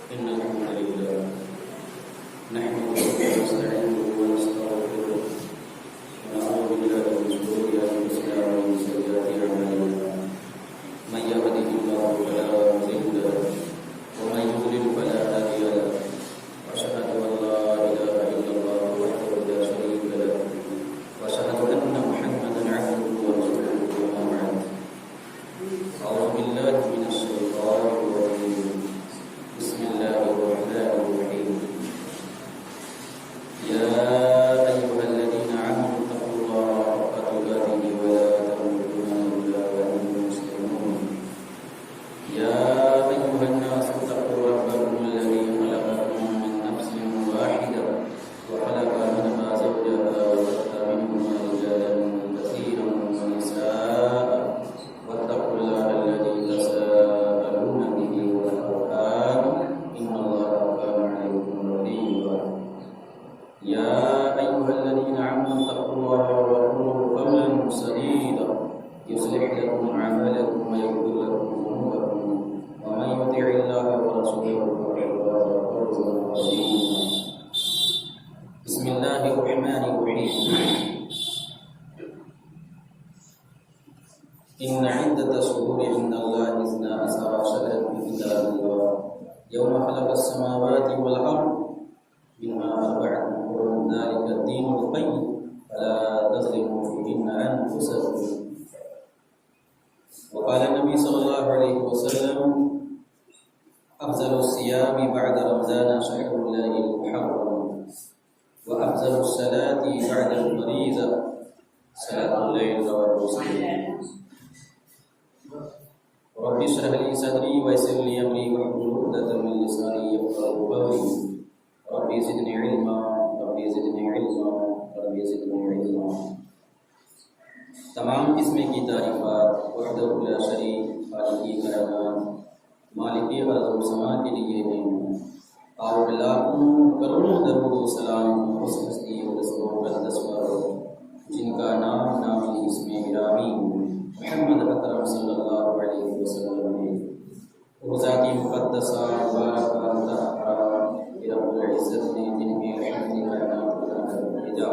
إن الحمد لله نحمده ونستعينه ونستغفره ونعوذ بالله من شرور أنفسنا ومن سيئات أعمالنا من يهده الله فلا مضل له ومن يضلل فلا هادي له وأشهد أن لا إله إلا الله وحده لا شريك له وأشهد أن محمدا عبده ورسوله أما بعد أعوذ بالله من الشيطان الرجيم بسم الله الرحمن الرحيم يا أيها الذين آمنوا اتقوا الله حق تقاته ولا تموتن إلا وأنتم مسلمون يا أيها الناس اتقوا ربكم الذي خلقكم من نفس واحدة وخلق منها زوجها وبث منهما رجالا كثيرا ونساء واتقوا الله الذي تساءلون به والأرحام إن الله كان عليكم رقيبا يا أيها الذين آمنوا اتقوا الله وقولوا قولا سديدا يصلح لكم أعمالكم ويغفر لكم ذنوبكم ومن يطع الله ورسوله فقد فاز فوزا عظيما بسم الله الرحمن الرحيم إن عدة الشهور عند الله 12 شهرا في كتاب الله يوم خلق السماوات والأرض منها أربعة حرم ذلك الدين القيم فلا تظلموا فيهن أنفسكم وقال النبي صلى الله عليه وسلم أفضل الصيام بعد رمضان شهر الله المحرم وأفضل الصلاة بعد الفريضة صلاة الليل والرسول رب اشرح لي صدري ويسر لي أمري واحلل عقدة من لساني يفقهوا قولي ربي زدني علما ربي زدني علما ربي زدني علما تمام قسم کی تعریفات وحدہ لا شریک خالقی کائنات مالکی ارض و سما کے لیے ہیں اور لاکھوں کروڑوں درود و سلام اس ہستی و مقدس پر جن کا نام نامی اس میں گرامی محمد اکرم صلی اللہ علیہ وسلم ہے وہ ذاتی مقدسہ مبارکہ مطہرہ رب العزت نے جن کے رحمت کائنات کو بھیجا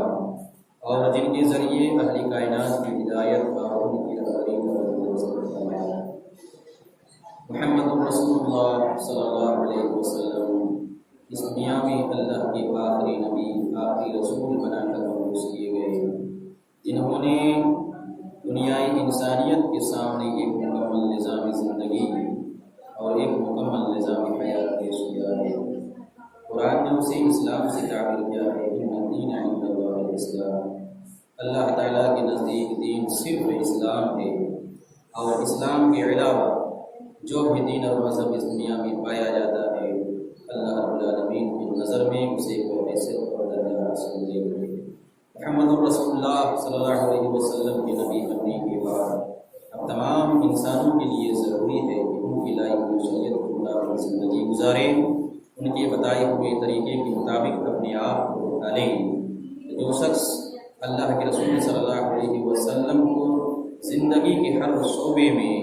اور جن کے ذریعے اہل کائنات کی ہدایت اور ان کی رہبری فرمایا محمد رسول اللہ صلی اللہ علیہ وسلم اس دنیا میں اللہ کے آخری نبی آخری رسول بنا کر مبعوث کیے گئے جنہوں نے دنیائی انسانیت کے سامنے ایک مکمل نظام زندگی اور ایک مکمل نظام حیات پیش کیا ہے قرآن نے اسے اسلام سے تعبیر کیا ہے ان الدین عند اللہ الاسلام اللہ تعالیٰ کے نزدیک دین صرف اسلام ہے اور اسلام کے علاوہ جو بھی دین اور مذہب اس دنیا میں پایا جاتا ہے اللہ رب العالمین کی نظر میں اسے کوئی حیثیت اور درجہ حاصل نہیں ہے محمد رسول اللہ صلی اللہ علیہ وسلم کے نبی بننے کے بعد اب تمام انسانوں کے لیے ضروری ہے کہ ان کی لائی ہوئی شریعت کو مطابق زندگی گزاریں ان کے بتائے ہوئے طریقے کے مطابق اپنے آپ کو ڈالیں جو شخص اللہ کے رسول صلی اللہ علیہ وسلم کو زندگی کے ہر شعبے میں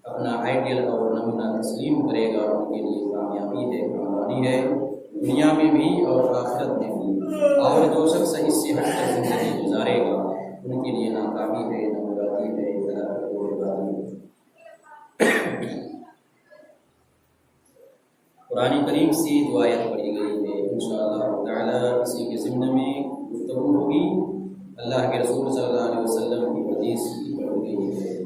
اپنا آئیڈیل اور نمونہ تسلیم کرے گا ان کے لیے کامیابی ہے کامیابی ہے دنیا میں بھی اور آخرت میں بھی اور جو شخص اس سے ہٹ کر زندگی گزارے گا ان کے لیے ناکامی ہے نامرادی ہے ہلاکت و بربادی ہے قرآن کریم سے دعایت پڑھی گئی ہے انشاءاللہ تعالی اسی کے ضمن میں گفتگو ہوگی اللہ کے رسول صلی اللہ علیہ وسلم کی حدیث کی پڑھی گئی ہے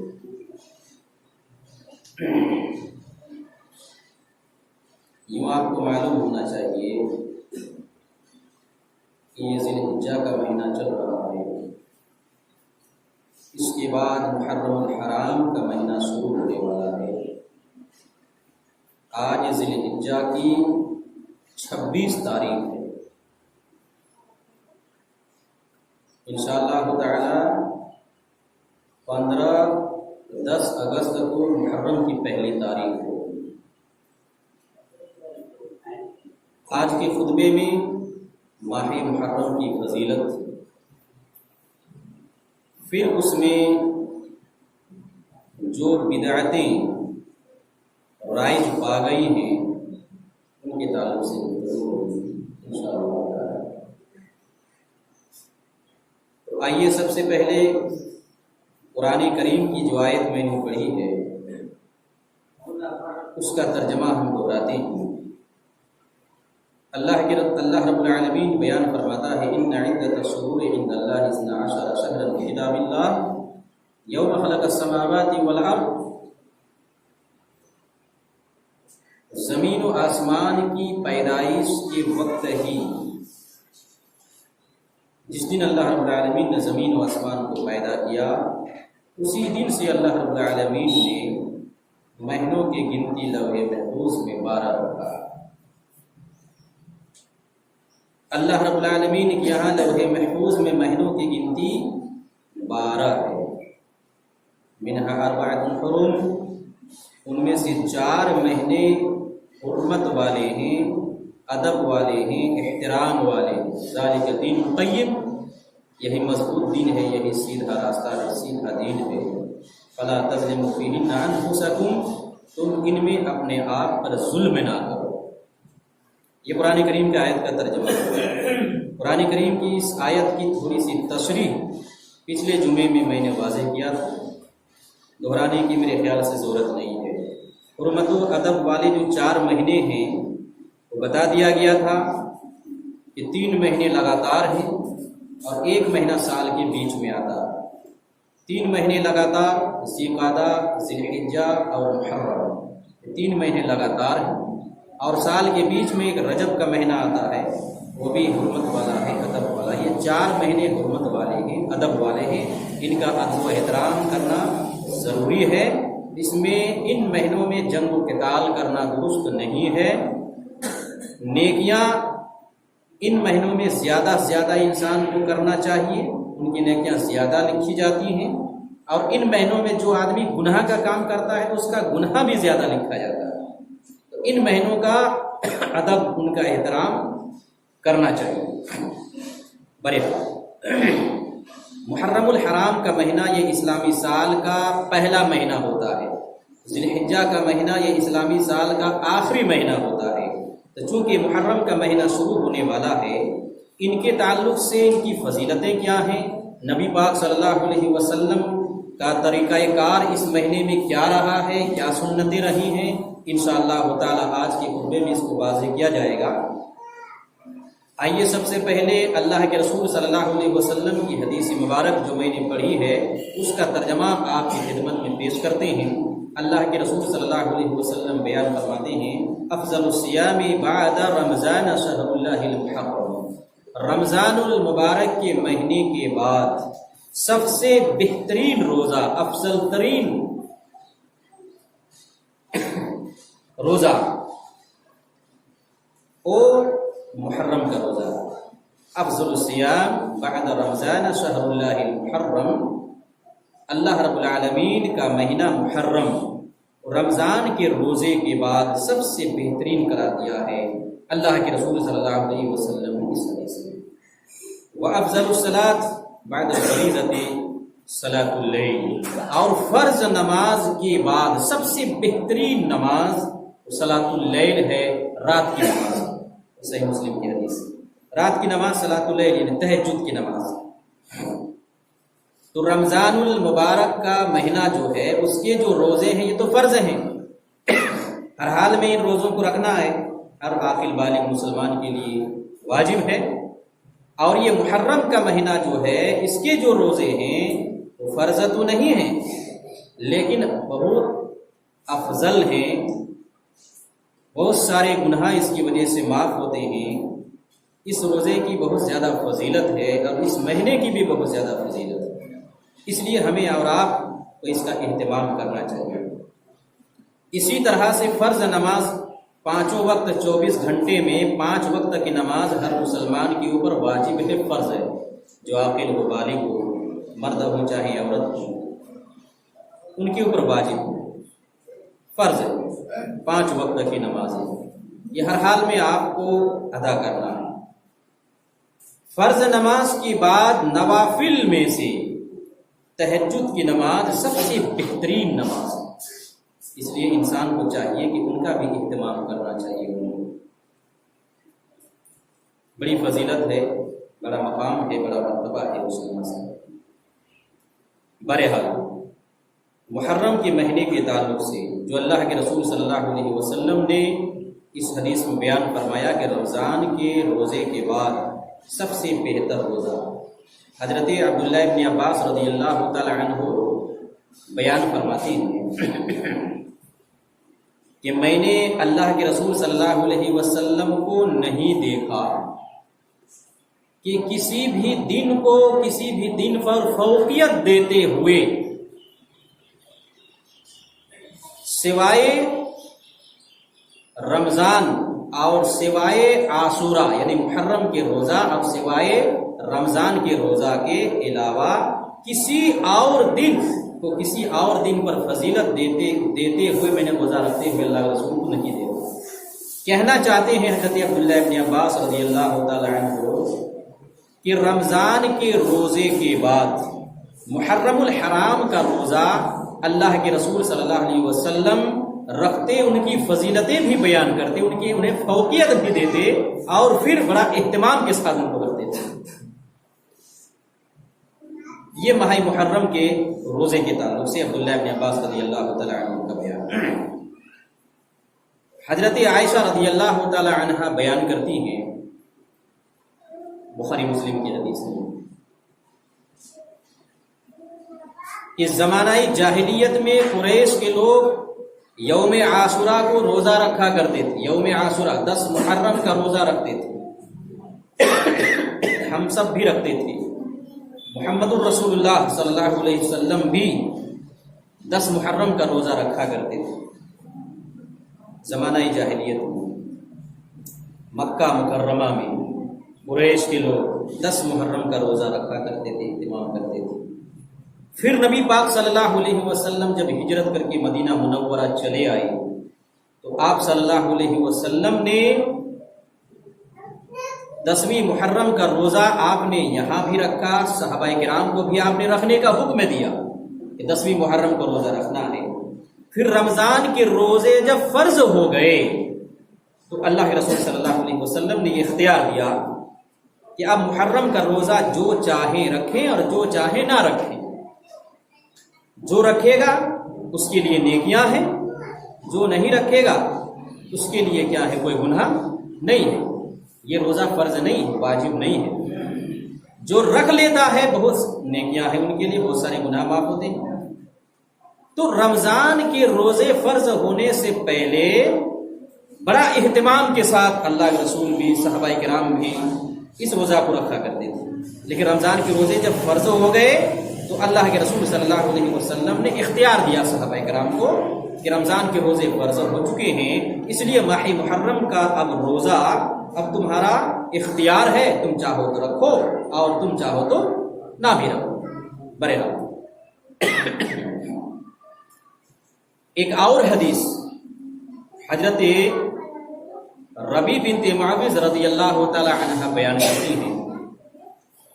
یوں آپ کو معلوم ہونا چاہیے کہ یہ ذی الحجہ کا مہینہ چل رہا ہے اس کے بعد محرم الحرام کا مہینہ شروع ہونے والا ہے آج ذی الحجہ کی 26 تاریخ ہے انشاءاللہ تعالی 10 اگست کو محرم کی پہلی تاریخ ہو آج کے خطبے میں ماہ محرم کی فضیلت پھر اس میں جو بدعتیں رائج پا گئی ہیں ان کے تعلق سے انشاءاللہ۔ تو آئیے سب سے پہلے قرآن کریم کی جو آیت میں نے پڑھی ہے اس کا ترجمہ ہم دہراتے ہیں۔ اللہ رب العالمین بیان فرماتا ہے ان عدۃ الشہور عند اللہ 12 شہرا فی کتاب اللہ یوم خلق السماوات والارض، زمین و آسمان کی پیدائش کے وقت ہی، جس دن اللہ رب العالمین نے زمین و آسمان کو پیدا کیا، اسی دن سے اللہ رب العالمین نے مہینوں کی گنتی لوح محفوظ میں 12 رکھا۔ اللہ رب العالمین کے یہاں لوح محفوظ میں مہینوں کی گنتی 12 ہے۔ منہا اربعۃ حرم، ان میں سے 4 مہینے حرمت والے ہیں، ادب والے ہیں، احترام والے ہیں۔ ذالک الدین القیم، یہی مضبوط دین ہے، یہی سیدھا راستہ ہے، سیدھا دین ہے۔ فلا تظلموا فیہن انفسکم، تم ان میں اپنے آپ پر ظلم نہ کرو۔ یہ قرآن کریم کی آیت کا ترجمہ ہے۔ قرآن کریم کی اس آیت کی تھوڑی سی تشریح پچھلے جمعے میں نے واضح کیا تھا، دہرانے کی میرے خیال سے ضرورت نہیں ہے۔ حرمت و ادب والے جو 4 مہینے ہیں وہ بتا دیا گیا تھا کہ 3 مہینے لگاتار ہیں اور 1 مہینہ سال کے بیچ میں آتا ہے۔ 3 مہینے لگاتار ذوالقعدہ، ذوالحجہ اور محرم، 3 مہینے لگاتار ہیں، اور سال کے بیچ میں ایک رجب کا مہینہ آتا ہے، وہ بھی حرمت والا ہے، ادب والا۔ یہ 4 مہینے حرمت والے ہیں، ادب والے ہیں، ان کا ادب و احترام کرنا ضروری ہے۔ اس میں ان مہینوں میں جنگ و قتال کرنا درست نہیں ہے۔ نیکیاں ان مہینوں میں زیادہ سے زیادہ انسان کو کرنا چاہیے، ان کی نیکیاں زیادہ لکھی جاتی ہیں، اور ان مہینوں میں جو آدمی گناہ کا کام کرتا ہے تو اس کا گناہ بھی زیادہ لکھا جاتا ہے۔ تو ان مہینوں کا ادب، ان کا احترام کرنا چاہیے۔ محرم الحرام کا مہینہ یہ اسلامی سال کا پہلا مہینہ ہوتا ہے۔ ذوالحجہ کا مہینہ یہ اسلامی سال کا آخری مہینہ ہوتا ہے۔ تو چونکہ محرم کا مہینہ شروع ہونے والا ہے، ان کے تعلق سے ان کی فضیلتیں کیا ہیں، نبی پاک صلی اللہ علیہ وسلم کا طریقہ کار اس مہینے میں کیا رہا ہے، کیا سنتیں رہی ہیں، انشاءاللہ تعالی آج کے خطبے میں اس کو واضح کیا جائے گا۔ آئیے سب سے پہلے اللہ کے رسول صلی اللہ علیہ وسلم کی حدیث مبارک جو میں نے پڑھی ہے اس کا ترجمہ آپ کی خدمت میں پیش کرتے ہیں۔ اللہ کے رسول صلی اللہ علیہ وسلم بیان فرماتے ہیں، افضل الصیام بعد رمضان شہر اللہ المحرم، رمضان المبارک کے مہینے کے بعد سب سے بہترین روزہ، افضل ترین روزہ او محرم کا روزہ۔ افضل الصیام بعد رمضان شہر اللہ المحرم، اللہ رب العالمین کا مہینہ محرم رمضان کے روزے کے بعد سب سے بہترین قرار دیا ہے اللہ کے رسول صلی اللہ علیہ وسلم نے اس حدیث میں۔ وافضل الصلاۃ بعد الفریضۃ صلاۃ اللیل، اور فرض نماز کے بعد سب سے بہترین نماز صلاۃ اللیل ہے، رات کی نماز۔ صحیح مسلم کی حدیث، رات کی نماز صلاۃ اللیل یعنی تہجد کی نماز۔ تو رمضان المبارک کا مہینہ جو ہے اس کے جو روزے ہیں یہ تو فرض ہیں، ہر حال میں ان روزوں کو رکھنا ہے، ہر عاقل بالغ مسلمان کے لیے واجب ہے۔ اور یہ محرم کا مہینہ جو ہے اس کے جو روزے ہیں وہ فرض تو نہیں ہیں لیکن بہت افضل ہیں، بہت سارے گناہ اس کی وجہ سے معاف ہوتے ہیں۔ اس روزے کی بہت زیادہ فضیلت ہے اور اس مہینے کی بھی بہت زیادہ فضیلت ہے، اس لیے ہمیں اور آپ کو اس کا اہتمام کرنا چاہیے۔ اسی طرح سے فرض نماز 5 وقت 24 گھنٹے میں 5 وقت کی نماز ہر مسلمان کے اوپر واجب ہے، فرض ہے، جو عاقل ہو، بالغ ہو، مرد ہو چاہے عورت ہو، ان کے اوپر واجب ہو، فرض ہے، 5 وقت کی نماز ہے، یہ ہر حال میں آپ کو ادا کرنا ہے۔ فرض نماز کے بعد نوافل میں سے تہجد کی نماز سب سے بہترین نماز ہے، اس لیے انسان کو چاہیے کہ ان کا بھی اہتمام کرنا چاہیے۔ بڑی فضیلت ہے، بڑا مقام ہے، بڑا مرتبہ ہے اس نماز کا۔ بہرحال محرم کے مہینے کے تعلق سے جو اللہ کے رسول صلی اللہ علیہ وسلم نے اس حدیث میں بیان فرمایا کہ رمضان کے روزے کے بعد سب سے بہتر روزہ، حضرت عبداللہ ابن عباس رضی اللہ تعالی عنہ بیان فرماتے ہیں کہ میں نے اللہ کے رسول صلی اللہ علیہ وسلم کو نہیں دیکھا کہ کسی بھی دن پر فوقیت دیتے ہوئے سوائے رمضان اور سوائے عاشورہ یعنی محرم کے روزہ اور سوائے رمضان کے روزہ کے علاوہ کسی اور دن پر فضیلت دیتے ہوئے میں نے روزہ رکھتے ہوئے اللہ کے رسول کو نہیں دیکھا۔ کہنا چاہتے ہیں حضرت عبداللہ ابن عباس رضی اللہ تعالی عنہ کہ رمضان کے روزے کے بعد محرم الحرام کا روزہ اللہ کے رسول صلی اللہ علیہ وسلم رکھتے، ان کی فضیلتیں بھی بیان کرتے، انہیں فوقیت بھی دیتے اور پھر بڑا اہتمام کے ساتھ ان کو کرتے تھے۔ یہ ماہ محرم کے روزے کے تعلق سے عبداللہ ابن عباس رضی اللہ تعالی عنہ کا بیان۔ حضرت عائشہ رضی اللہ تعالی عنہ بیان کرتی ہیں، بخاری مسلم کی حدیث ہے، کہ زمانہ جاہلیت میں قریش کے لوگ یوم عاشورہ کو روزہ رکھا کرتے تھے، یوم عاشورہ 10 محرم کا روزہ رکھتے تھے، ہم سب بھی رکھتے تھے، محمد الرسول اللہ صلی اللہ علیہ وسلم بھی 10 محرم کا روزہ رکھا کرتے تھے۔ زمانہ جاہلیت میں مکہ مکرمہ میں قریش کے لوگ 10 محرم کا روزہ رکھا کرتے تھے، اہتمام کرتے تھے۔ پھر نبی پاک صلی اللہ علیہ وسلم جب ہجرت کر کے مدینہ منورہ چلے آئے تو آپ صلی اللہ علیہ وسلم نے 10ویں محرم کا روزہ آپ نے یہاں بھی رکھا، صحابہ کرام کو بھی آپ نے رکھنے کا حکم دیا کہ 10ویں محرم کا روزہ رکھنا ہے۔ پھر رمضان کے روزے جب فرض ہو گئے تو اللہ کے رسول صلی اللہ علیہ وسلم نے یہ اختیار دیا کہ اب محرم کا روزہ جو چاہیں رکھیں اور جو چاہیں نہ رکھیں، جو رکھے گا اس کے لیے نیکیاں ہیں، جو نہیں رکھے گا اس کے لیے کیا ہے، کوئی گناہ نہیں ہے۔ یہ روزہ فرض نہیں ہے، واجب نہیں ہے، جو رکھ لیتا ہے بہت نیکیاں ہیں، ان کے لیے بہت سارے گناہ معاف ہوتے ہیں۔ تو رمضان کے روزے فرض ہونے سے پہلے بڑا اہتمام کے ساتھ اللہ کے رسول بھی، صحابہ کرام بھی اس روزہ کو رکھا کرتے تھے، لیکن رمضان کے روزے جب فرض ہو گئے تو اللہ کے رسول صلی اللہ علیہ وسلم نے اختیار دیا صحابہ کرام کو کہ رمضان کے روزے فرض ہو چکے ہیں، اس لیے ماہ محرم کا اب روزہ اب تمہارا اختیار ہے، تم چاہو تو رکھو اور تم چاہو تو نہ بھی رکھو۔ بہرحال ایک اور حدیث حضرت ربیع بنت معاوض رضی اللہ تعالی عنہ بیان کرتی ہیں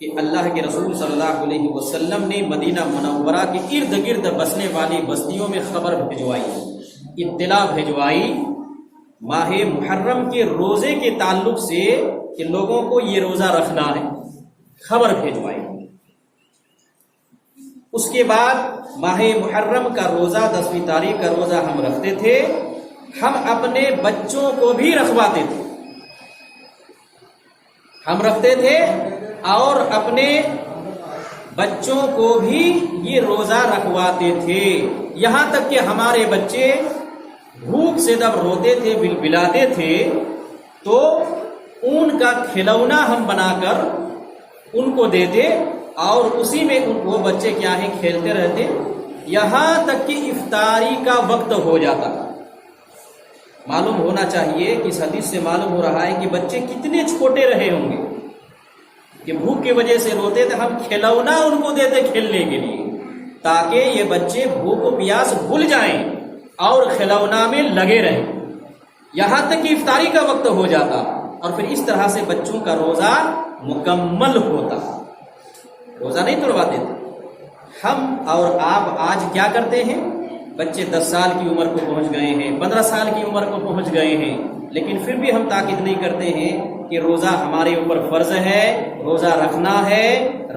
کہ اللہ کے رسول صلی اللہ علیہ وسلم نے مدینہ منورہ کے ارد گرد بسنے والی بستیوں میں خبر بھجوائی، اطلاع بھجوائی ماہ محرم کے روزے کے تعلق سے کہ لوگوں کو یہ روزہ رکھنا ہے، خبر بھجوائی۔ اس کے بعد ماہ محرم کا روزہ 10ویں تاریخ کا روزہ ہم رکھتے تھے، ہم اپنے بچوں کو بھی رکھواتے تھے، ہم رکھتے تھے اور اپنے بچوں کو بھی یہ روزہ رکھواتے تھے، یہاں تک کہ ہمارے بچے بھوک سے جب روتے تھے، بلبلاتے تھے تو اون کا کھلونا ہم بنا کر ان کو دیتے اور اسی میں وہ بچے کیا ہیں، کھیلتے رہتے، یہاں تک کہ افطاری کا وقت ہو جاتا۔ معلوم ہونا چاہیے کہ اس حدیث سے معلوم ہو رہا ہے کہ بچے کتنے چھوٹے رہے ہوں گے کہ بھوک کی وجہ سے روتے تھے، ہم کھلونا ان کو دیتے کھیلنے کے لیے تاکہ یہ بچے بھوک و پیاس بھول جائیں اور کھلونا میں لگے رہیں، یہاں تک کہ افطاری کا وقت ہو جاتا اور پھر اس طرح سے بچوں کا روزہ مکمل ہوتا، روزہ نہیں توڑواتے تھے۔ ہم اور آپ آج کیا کرتے ہیں، بچے 10 سال کی عمر کو پہنچ گئے ہیں، 15 سال کی عمر کو پہنچ گئے ہیں، لیکن پھر بھی ہم تاکید نہیں کرتے ہیں کہ روزہ ہمارے اوپر فرض ہے، روزہ رکھنا ہے،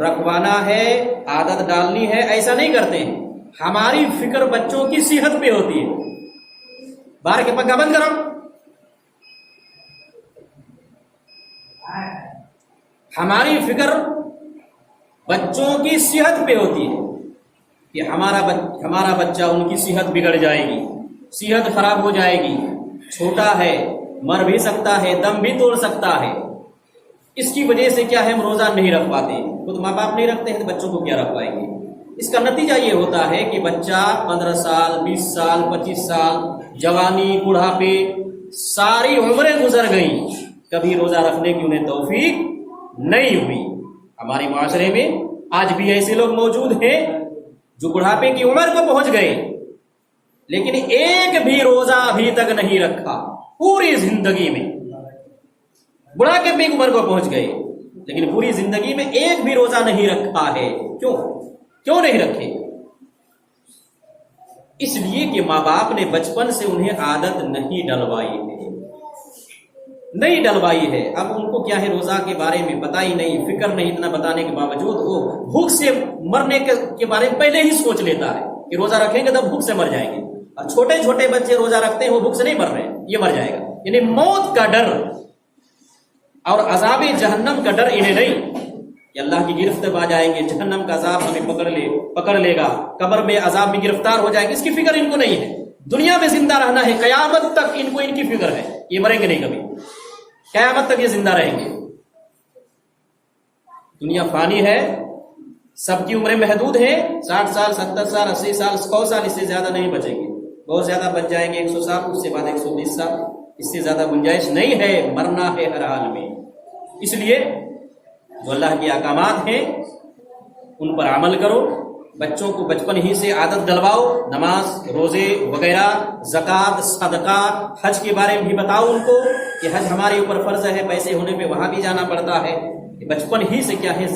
رکھوانا ہے، عادت ڈالنی ہے، ایسا نہیں کرتے ہیں۔ ہماری فکر بچوں کی صحت پہ ہوتی ہے۔ باہر کے پنکھا بند کرو۔ ہماری فکر بچوں کی صحت پہ ہوتی ہے کہ ہمارا بچہ، ان کی صحت بگڑ جائے گی، صحت خراب ہو جائے گی، چھوٹا ہے، مر بھی سکتا ہے، دم بھی توڑ سکتا ہے۔ اس کی وجہ سے کیا ہے، ہم روزہ نہیں رکھ پاتے۔ خود ماں باپ نہیں رکھتے ہیں تو بچوں کو کیا رکھ پائیں گے؟ اس کا نتیجہ یہ ہوتا ہے کہ بچہ 15 سال، 20 سال، 25 سال، جوانی، بڑھاپے، ساری عمریں گزر گئیں، کبھی روزہ رکھنے کی انہیں توفیق نہیں ہوئی۔ ہمارے معاشرے میں آج بھی ایسے لوگ موجود ہیں جو بڑھاپے کی عمر کو پہنچ گئے لیکن ایک بھی روزہ ابھی تک نہیں رکھا پوری زندگی میں۔ بڑھاپے کی عمر کو پہنچ گئے لیکن پوری زندگی میں ایک بھی روزہ نہیں رکھا ہے۔ کیوں نہیں رکھے؟ اس لیے کہ ماں باپ نے بچپن سے انہیں عادت نہیں ڈلوائی ہے۔ اب ان کو کیا ہے، روزہ کے بارے میں پتہ ہی نہیں، فکر نہیں، اتنا بتانے کے باوجود وہ بھوک سے مرنے کے بارے میں پہلے ہی سوچ لیتا ہے کہ روزہ رکھیں گے تو بھوک سے مر جائیں گے۔ اور چھوٹے چھوٹے بچے روزہ رکھتے ہیں، وہ بھوک سے نہیں مر رہے ہیں، یہ مر جائے گا۔ یعنی موت کا ڈر اور عذاب جہنم کا ڈر انہیں نہیں کہ اللہ کی گرفت میں آ جائیں گے، جہنم کا عذاب ہمیں پکڑ لے گا، قبر میں عذاب میں گرفتار ہو جائیں گے، اس کی فکر ان کو نہیں ہے۔ دنیا میں زندہ رہنا ہے، قیامت تک ان کو ان کی فکر ہے، یہ مریں گے نہیں کبھی، قیامت تک یہ زندہ رہیں گے۔ دنیا فانی ہے، سب کی عمریں محدود ہیں، 60 سال، 70 سال، 80 سال، 100 سال، اس سے زیادہ نہیں بچیں گے۔ بہت زیادہ بچ جائیں گے 100 سال، اس سے بعد 120 سال، اس سے زیادہ گنجائش نہیں ہے، مرنا ہے ہر حال میں۔ اس لیے جو اللہ کے احکامات ہیں ان پر عمل کرو، بچوں کو بچپن ہی سے عادت دلواؤ، نماز، روزے وغیرہ، زکوٰۃ، صدقہ، حج کے بارے میں بھی بتاؤ ان کو کہ حج ہمارے اوپر فرض ہے، پیسے ہونے پہ وہاں بھی جانا پڑتا ہے۔ بچپن ہی سے کیا ہے،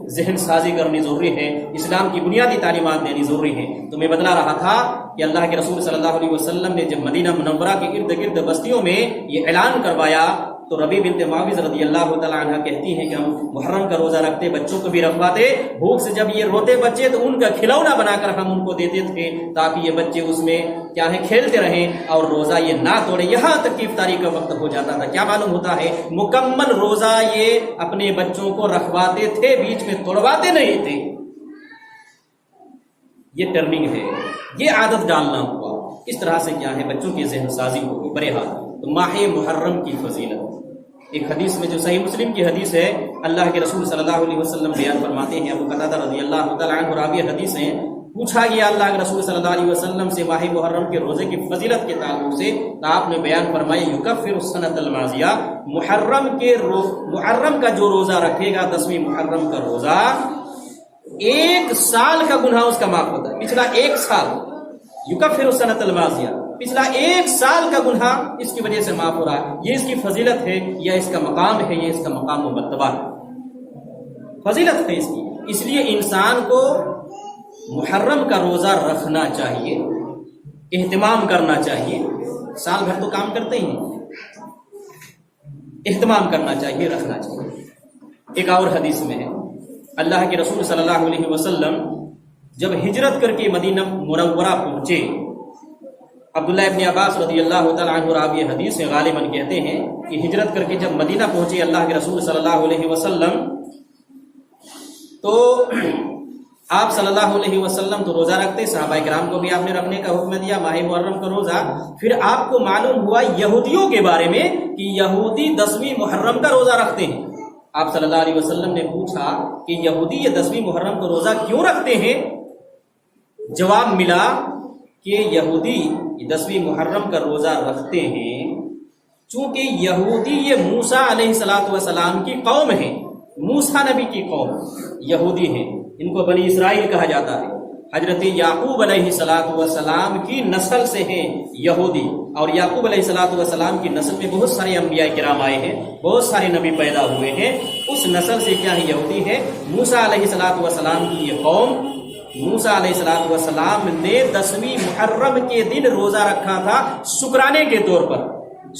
ذہن سازی کرنی ضروری ہے، اسلام کی بنیادی تعلیمات دینی ضروری ہے۔ تو میں بتلا رہا تھا کہ اللہ کے رسول صلی اللہ علیہ وسلم نے جب مدینہ منورہ کے ارد گرد بستیوں میں یہ اعلان کروایا تو ربیع بنت معاوض رضی اللہ تعالیٰ عنہ کہتی ہیں کہ ہم محرم کا روزہ رکھتے، بچوں کو بھی رکھواتے، بھوک سے جب یہ روتے بچے تو ان کا کھلونا بنا کر ہم ان کو دیتے تھے تاکہ یہ بچے اس میں کیا ہے کھیلتے رہیں اور روزہ یہ نہ توڑے، یہاں تک کہ افطاری کا وقت ہو جاتا تھا۔ کیا معلوم ہوتا ہے، مکمل روزہ یہ اپنے بچوں کو رکھواتے تھے، بیچ میں توڑواتے نہیں تھے۔ یہ ٹرننگ ہے، یہ عادت ڈالنا ہوا، اس طرح سے کیا ہے بچوں کی ذہن سازی ہوگی۔ برحال تو ماہ محرم کی فضیلت ایک حدیث میں جو صحیح مسلم کی حدیث ہے، اللہ کے رسول صلی اللہ علیہ وسلم بیان فرماتے ہیں، ابو قتادہ رضی اللہ تعالیٰ عنہ راوی حدیث ہیں، پوچھا گیا اللہ کے رسول صلی اللہ علیہ وسلم سے ماہ محرم کے روزے کی فضیلت کے تعلق سے، تو آپ نے بیان فرمایا یکفر السنۃ الماضیہ، محرم کا جو روزہ رکھے گا، 10ویں محرم کا روزہ، 1 سال کا گناہ اس کا معاف ہوتا ہے، پچھلا 1 سال، یکفر السنۃ الماضیہ، پچھلا 1 سال کا گناہ اس کی وجہ سے معاف ہو رہا ہے۔ یہ اس کی فضیلت ہے یا اس کا مقام ہے، یہ اس کا مقام و مرتبہ ہے، فضیلت ہے اس کی۔ اس لیے انسان کو محرم کا روزہ رکھنا چاہیے، اہتمام کرنا چاہیے۔ سال بھر تو کام کرتے ہی ہیں، اہتمام کرنا چاہیے، رکھنا چاہیے۔ ایک اور حدیث میں ہے، اللہ کے رسول صلی اللہ علیہ وسلم جب ہجرت کر کے مدینہ منورہ پہنچے، عبداللہ ابن عباس رضی اللہ تعالیٰ عنہ راوی حدیث سے غالباً کہتے ہیں کہ ہجرت کر کے جب مدینہ پہنچے اللہ کے رسول صلی اللہ علیہ وسلم، تو آپ صلی اللہ علیہ وسلم تو روزہ رکھتے، صحابہ کرام کو بھی آپ نے رکھنے کا حکم دیا ماہ محرم کا روزہ۔ پھر آپ کو معلوم ہوا یہودیوں کے بارے میں کہ یہودی 10ویں محرم کا روزہ رکھتے ہیں۔ آپ صلی اللہ علیہ وسلم نے پوچھا کہ یہودی یہ 10ویں محرم کا روزہ کیوں رکھتے ہیں؟ جواب ملا کہ یہودی 10ویں محرم کا روزہ رکھتے ہیں چونکہ یہودی یہ موسیٰ علیہ السلام کی قوم ہے، موسیٰ نبی کی قوم یہودی ہیں، ان کو بنی اسرائیل کہا جاتا ہے۔ حضرت یعقوب علیہ السلام کی نسل سے ہیں یہودی، اور یعقوب علیہ السلام کی نسل میں بہت سارے انبیاء کرام آئے ہیں، بہت سارے نبی پیدا ہوئے ہیں، اس نسل سے کیا ہے یہودی ہے۔ موسیٰ علیہ السلام کی یہ قوم، موسیٰ علیہ السلام نے 10ویں محرم کے دن روزہ رکھا تھا شکرانے کے طور پر،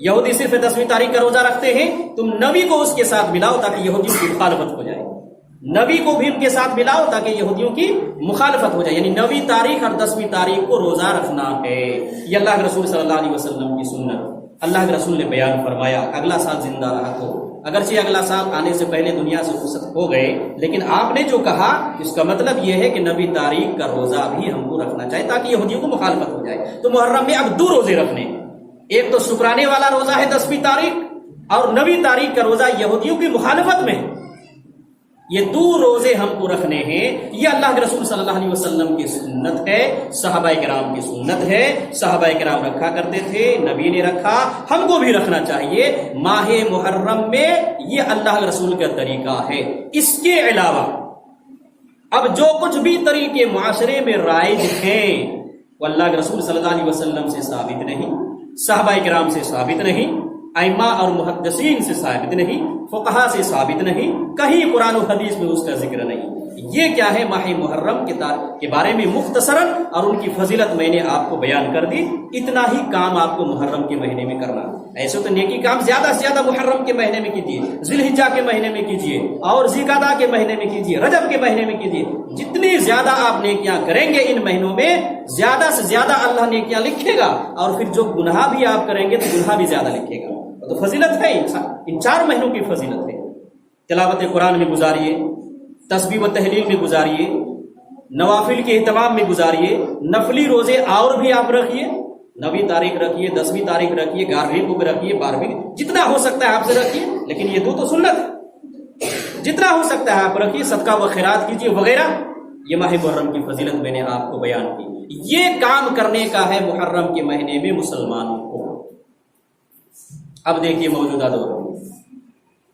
یہودی صرف 10ویں تاریخ کا روزہ رکھتے ہیں، تم نبی کو اس کے ساتھ ملاؤ تاکہ یہودیوں کی مخالفت ہو جائے، نبی کو بھی ان کے ساتھ ملاؤ تاکہ یہودیوں کی مخالفت ہو جائے، یعنی 9ویں تاریخ اور 10ویں تاریخ کو روزہ رکھنا ہے۔ یہ اللہ کے رسول صلی اللہ علیہ وسلم کی سنت، اللہ کے رسول نے بیان فرمایا۔ اگلا سال زندہ رہا تو اگرچہ اگلا سال آنے سے پہلے دنیا سے رخصت ہو گئے، لیکن آپ نے جو کہا اس کا مطلب یہ ہے کہ 9ویں تاریخ کا روزہ بھی ہم کو رکھنا چاہیے تاکہ یہودیوں کو مخالفت ہو جائے۔ تو محرم میں اب 2 روزے رکھنے، ایک تو شکرانے والا روزہ ہے 10ویں تاریخ، اور 9ویں تاریخ کا روزہ یہودیوں کی مخالفت میں۔ یہ 2 روزے ہم کو رکھنے ہیں، یہ اللہ کے رسول صلی اللہ علیہ وسلم کی سنت ہے، صحابہ کرام کی سنت ہے، صحابہ کرام رکھا کرتے تھے، نبی نے رکھا، ہم کو بھی رکھنا چاہیے۔ ماہ محرم میں یہ اللہ کے رسول کا طریقہ ہے۔ اس کے علاوہ اب جو کچھ بھی طریقے معاشرے میں رائج ہیں وہ اللہ کے رسول صلی اللہ علیہ وسلم سے ثابت نہیں، صحابہ کرام سے ثابت نہیں، ائمہ اور محدثین سے ثابت نہیں، فقہا سے ثابت نہیں، کہیں قرآن و حدیث میں اس کا ذکر نہیں۔ یہ کیا ہے؟ ماہ محرم کے بارے میں مختصراً اور ان کی فضیلت میں نے آپ کو بیان کر دی۔ اتنا ہی کام آپ کو محرم کے مہینے میں کرنا۔ ایسے تو نیکی کام زیادہ سے زیادہ محرم کے مہینے میں کیجیے، ذی الحجہ کے مہینے میں کیجیے، اور ذی القعدہ کے مہینے میں کیجیے، رجب کے مہینے میں کیجیے۔ جتنی زیادہ آپ نیکیاں کریں گے ان مہینوں میں، زیادہ سے زیادہ اللہ نیکیاں لکھے گا، اور پھر جو گناہ بھی آپ کریں گے تو گناہ بھی زیادہ لکھے گا۔ تو فضیلت ہے ان 4 مہینوں کی فضیلت ہے۔ تلاوت قرآن میں گزاریے، تسبیح و تحلیل میں گزاریے، نوافل کے اہتمام میں گزاریے، نفلی روزے اور بھی آپ رکھیے، 9ویں تاریخ رکھیے، 10ویں تاریخ رکھیے، 11ویں کو بھی رکھیے، 12ویں، جتنا ہو سکتا ہے آپ سے رکھیے، لیکن یہ 2 تو سنت ہے، جتنا ہو سکتا ہے آپ رکھیے، صدقہ و خیرات کیجیے وغیرہ۔ یہ ماہ محرم کی فضیلت میں نے آپ کو بیان کی۔ یہ کام کرنے کا ہے محرم کے مہینے میں مسلمانوں کو۔ اب دیکھیے موجودہ دور میں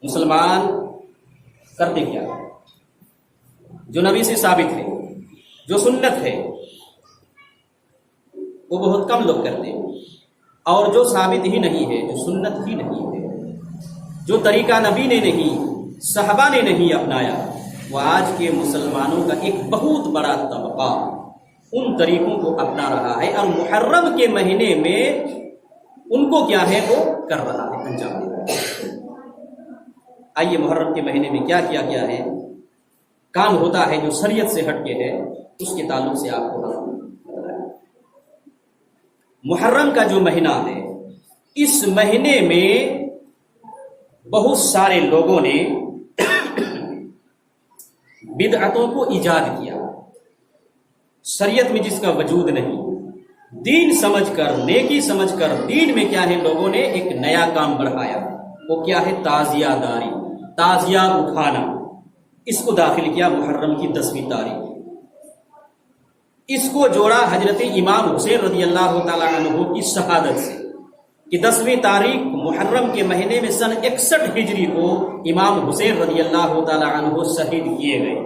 مسلمان کرتے کیا، جو نبی سے ثابت ہے، جو سنت ہے، وہ بہت کم لوگ کرتے ہیں، اور جو ثابت ہی نہیں ہے، جو سنت ہی نہیں ہے، جو طریقہ نبی نے نہیں، صحابہ نے نہیں اپنایا، وہ آج کے مسلمانوں کا ایک بہت بڑا طبقہ ان طریقوں کو اپنا رہا ہے، اور محرم کے مہینے میں ان کو کیا ہے وہ کر رہا ہے، انجام دے رہا ہے۔ آئیے محرم کے مہینے میں کیا کیا گیا ہے، کام ہوتا ہے جو شریعت سے ہٹ کے ہے، اس کے تعلق سے آپ کو محرم کا جو مہینہ ہے، اس مہینے میں بہت سارے لوگوں نے بدعتوں کو ایجاد کیا، شریعت میں جس کا وجود نہیں، دین سمجھ کر، نیکی سمجھ کر دین میں کیا ہے لوگوں نے ایک نیا کام بڑھایا، وہ کیا ہے؟ تعزیہ داری، تعزیہ اٹھانا۔ اس کو داخل کیا محرم کی 10ویں تاریخ، اس کو جوڑا حضرت امام حسین رضی اللہ تعالی عنہ کی شہادت سے، کہ 10ویں تاریخ محرم کے مہینے میں سن 61 ہجری کو امام حسین رضی اللہ تعالی عنہ شہید کیے گئے۔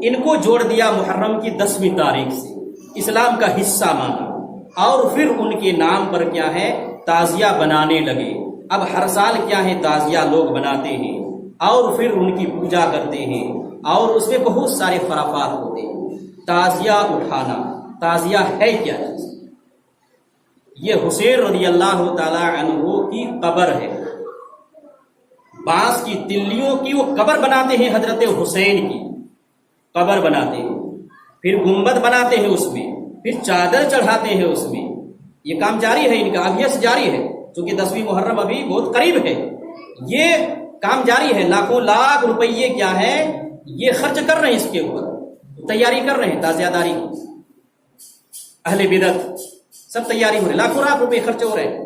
ان کو جوڑ دیا محرم کی 10ویں تاریخ سے، اسلام کا حصہ مانا، اور پھر ان کے نام پر کیا ہے تعزیہ بنانے لگے۔ اب ہر سال کیا ہے تعزیہ لوگ بناتے ہیں، اور پھر ان کی پوجا کرتے ہیں، اور اس میں بہت سارے خرافات ہوتے ہیں۔ تعزیہ اٹھانا، تعزیہ ہے کیا چیز؟ یہ حسین رضی اللہ تعالی عنہ کی قبر ہے، بانس کی تلیوں کی وہ قبر بناتے ہیں، حضرت حسین کی قبر بناتے ہیں، پھر گنبد بناتے ہیں اس میں، پھر چادر چڑھاتے ہیں اس میں۔ یہ کام جاری ہے ان کا، ابھی سے جاری ہے، چونکہ 10ویں محرم ابھی بہت قریب ہے، یہ کام جاری ہے۔ لاکھوں لاکھ روپیے کیا ہے یہ خرچ کر رہے ہیں، اس کے اوپر تیاری کر رہے ہیں، تعزیہ داری کی، اہل بدعت سب تیاری ہو رہی، لاکھوں لاکھ روپے خرچ ہو رہے ہیں،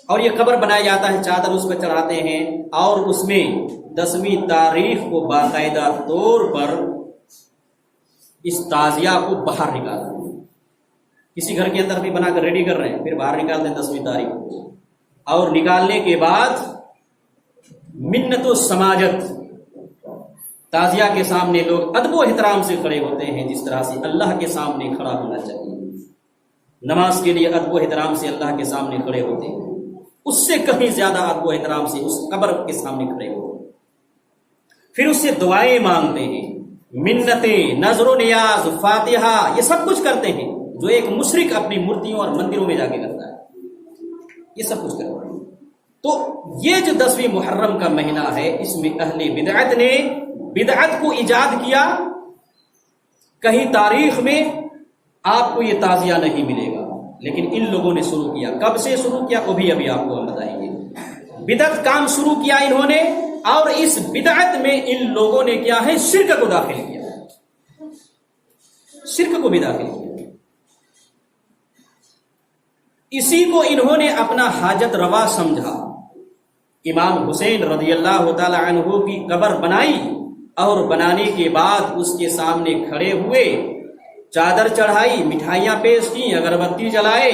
اور یہ قبر بنایا جاتا ہے، چادر اس پہ چڑھاتے ہیں، اور اس میں 10ویں تاریخ کو باقاعدہ طور پر اس تعزیہ کو باہر نکالتے ہیں، کسی گھر کے اندر بھی بنا کر ریڈی کر رہے ہیں، پھر باہر نکالتے ہیں 10ویں تاریخ کو، اور نکالنے کے بعد منت و سماجت، تعزیہ کے سامنے لوگ ادب و احترام سے کھڑے ہوتے ہیں، جس طرح سے اللہ کے سامنے کھڑا ہونا چاہیے، نماز کے لیے ادب و احترام سے اللہ کے سامنے کھڑے ہوتے ہیں، اس سے کہیں زیادہ ادب و احترام سے اس قبر کے سامنے کھڑے ہوتے ہیں، پھر اس سے دعائیں مانگتے ہیں، منتیں، نظر و نیاز، فاتحہ، یہ سب کچھ کرتے ہیں جو ایک مشرک اپنی مورتیوں اور مندروں میں جا کے کرتا ہے، یہ سب کچھ کرتا ہے۔ تو یہ جو 10ویں محرم کا مہینہ ہے اس میں اہل بدعت نے بدعت کو ایجاد کیا. کہیں تاریخ میں آپ کو یہ تعزیہ نہیں ملے گا، لیکن ان لوگوں نے شروع کیا. کب سے شروع کیا وہ بھی ابھی آپ کو ہم بتائیں گے. بدعت کام شروع کیا انہوں نے، اور اس بدعت میں ان لوگوں نے کیا ہے شرک کو داخل کیا، شرک کو بھی داخل کیا. اسی کو انہوں نے اپنا حاجت روا سمجھا. امام حسین رضی اللہ تعالی عنہ کی قبر بنائی اور بنانے کے بعد اس کے سامنے کھڑے ہوئے، چادر چڑھائی، مٹھائیاں پیش کی، اگربتی جلائے،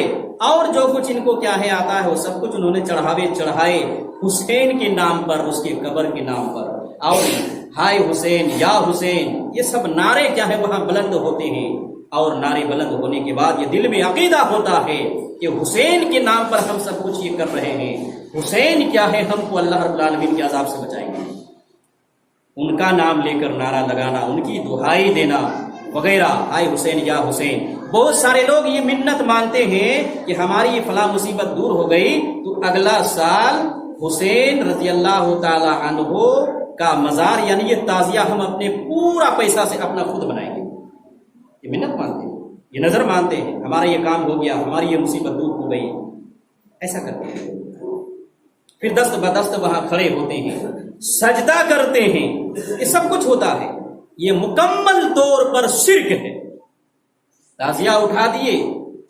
اور جو کچھ ان کو کیا ہے آتا ہے وہ سب کچھ انہوں نے چڑھاوے چڑھائے حسین کے نام پر، اس کے قبر کے نام پر. اور ہائے حسین، یا حسین، یہ سب نعرے کیا ہے وہاں بلند ہوتے ہیں. اور نعرے بلند ہونے کے بعد یہ دل میں عقیدہ ہوتا ہے کہ حسین کے نام پر ہم سب کچھ یہ کر رہے ہیں. حسین کیا ہے ہم کو اللہ رب العالمین کے عذاب سے بچائیں گے. ان کا نام لے کر نعرہ لگانا، ان کی دہائی دینا وغیرہ، ہائے حسین یا حسین. بہت سارے لوگ یہ منت مانتے ہیں کہ ہماری یہ فلاں مصیبت دور ہو گئی تو اگلا سال حسین رضی اللہ تعالی عنہ کا مزار یعنی یہ تعزیہ ہم اپنے پورا پیسہ سے اپنا خود بنائیں گے. یہ منت مانتے ہیں، یہ نظر مانتے ہیں ہمارا یہ کام ہو گیا، ہماری یہ مصیبت دور ہو گئی. ایسا کرتے ہیں. پھر دست بدست وہاں کھڑے ہوتے ہیں، سجدہ کرتے ہیں. یہ سب کچھ ہوتا ہے. یہ مکمل طور پر شرک ہے. تعزیہ اٹھا دیے،